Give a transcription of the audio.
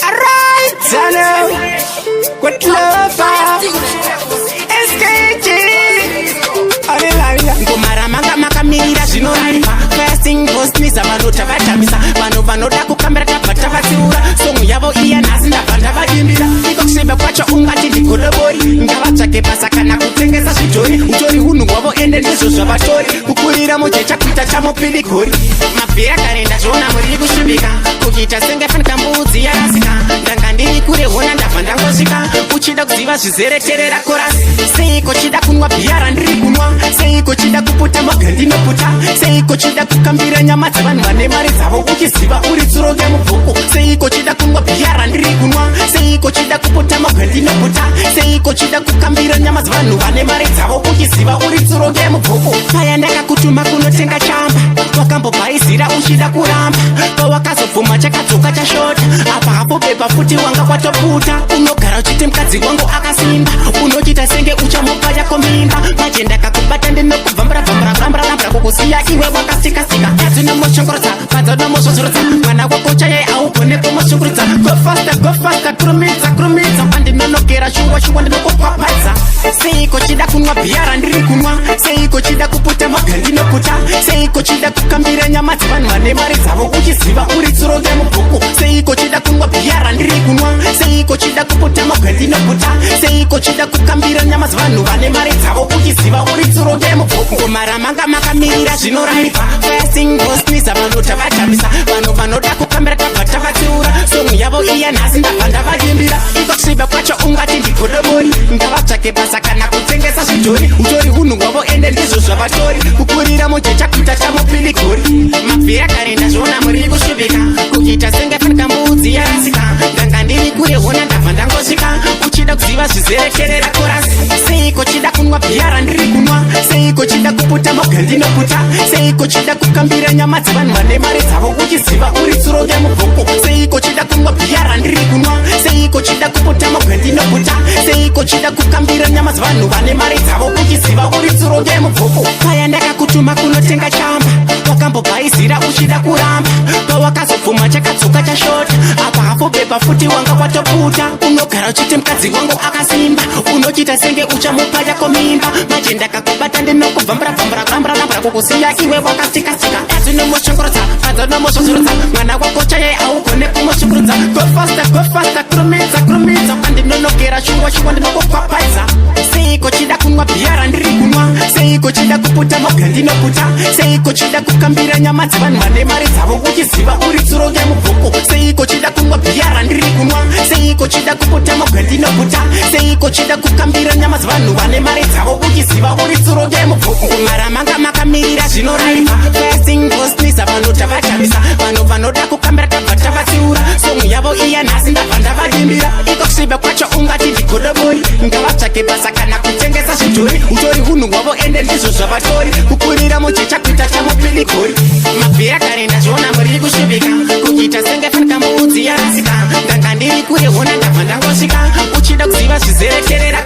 Alright, Tano, with lover, SKG. Ngomara manga makamira zvinoraipa. Fasting post ni zavanota vatamisa. Vanhu vanoda kukambira tabva vatsiura. Song yavo iya nhasi ndabva ndavadimbira. Iko kusebe kwacho ungati ndigodobori. Ngavatsvake basa kana kutengesa zvidhori. Utori hunhu hwavo ende ndizvo zvavatori. Kukurira mujecha kuita chamupirikori. Mabhera kare ndazviona muri kusvibika. Kuita senge fanika mbudzi yarasika. Ndanga ndiri kure hona ndabva ndangosvika. Uchida kuziva zvizereterera korasi. Seiko chida kunwa bhiya randiri kunwa. Seiko chida kuputa magandinoputa. Seiko chida kukambira nyama dzavanhu vane mari dzavo uchiziva uri tsuro remubvuku. Seiko chida kunwa bhiya randiri kunwa. Seiko chida kuputa magandinoputa. Seiko chida kukambira nyama dzavanhu vane mari dzavo uchiziva uri tsuro remubvuku. Paya ndakakutuma kunotenga chamba. Wakambobhaizira uchida kuramba. Pawakazobvuma chakadzoka chashota. Apa hapo beba futi wanga kwatoputa. Unogara uchiti mukadzi wangu akasimba. Unochita senge uchamupa yako mimba. Maje ndakakubata ndinokubvambura kukusiya iwe wakasikasika. Dzinomoshongorotsa padzonomosvozorodza. Mwana wako chaye augone kumoshongorotsa. Go faster kurumidza pandinonogera shungwa ndinokupapadza. Seiko chida kunwa bhiya randiri kunwa. Seiko chida kuputa magandinoputa. Seiko chida kukambira nyama dzavanhu vane mari dzavo uchiziva uri tsuro remubvuku. Seiko chida kunwa bhiya randiri kunwa. Seiko chida kuputa magandinoputa. Seiko chida kukambira nyama dzavanhu vane mari dzavo uchiziva uri tsuro remubvuku. Ngomara manga makamirira zvinoraipa. Fasting post ni zavanota vatamisa. Vanhu vanoda kukambira tabva tavatsiura. Song yavo iya nhasi ndabva ndavadimbira. Iko kusviba kwacho ungati ndigodobori. Ngavatsvake basa kana kutengesa zvidhori. Utori hunhu hwavo ende ndizvo zvavatori. Kukurira mujecha kuita chamupirikori. Mabhera kare ndazviona muri kusvibika. Kuita senge fanika mbudzi yarasika. Ndanga ndiri kure hona ndabva ndangosvika. Uchida kuziva zvizereterera korasi. Seiko chida kunwa bhiya randiri kunwa. Seiko chida kuputa magandinoputa. Seiko chida kukambira nyama dzavanhu vane mari dzavo uchiziva uri tsuro remubvuku. Seiko chida kunwa bhiya randiri kunwa. Seiko chida kuputa magandinoputa. Seiko chida kukambira nyama dzavanhu vane mari dzavo uchiziva uri tsuro remubvuku. Paya ndakakutuma kunotenga chamba. Wakambobhaizira uchida kuramba. Pawakazobvuma chakadzoka chashota. Apa hapo beba futi wanga kwatoputa. Unogara uchiti mukadzi wangu akasimba. Unochita senge uchamupa yako mimba. Maje ndakakubata ndinokubvambura kukusiya iwe wakasikasika. Dzinomoshongorotsa padzonomosvozorodza. Mwana wako chaye augone kumoshongorotsa. Go faster kurumidza pandinonogera shungwa ndinokupapadza. Seiko chida kunwa bhiya randiri kunwa. Seiko chida kuputa magandinoputa. Seiko chida kukambira nyama dzavanhu vane mari dzavo uchiziva uri tsuro remubvuku. Seiko chida kunwa bhiya randiri kunwa. Seiko chida kuputa magandinoputa. Seiko chida kukambira nyama dzavanhu vane mari dzavo uchiziva uri tsuro remubvuku. Ngomara manga makamirira zvinoraipa. Fasting post ni zavanota vatamisa. Vanhu vanoda kukambira tabva tavatsiura. Song yavo iya nhasi ndabva ndavadimbira. Iko kusviba kwacho ungati ndigodobori. Ngavatsvake basa kana kutengesa zvidhori. Utori hunhu hwavo ende ndizvo zvavatori. Kukurira mujecha kuita chamupirikori. Mabhera kare ndazviona muri kusvibika. Kuita senge fanika mbudzi yarasika. Ndanga ndiri kure hona ndabva ndangosvika. Uchida kuziva zvizereterera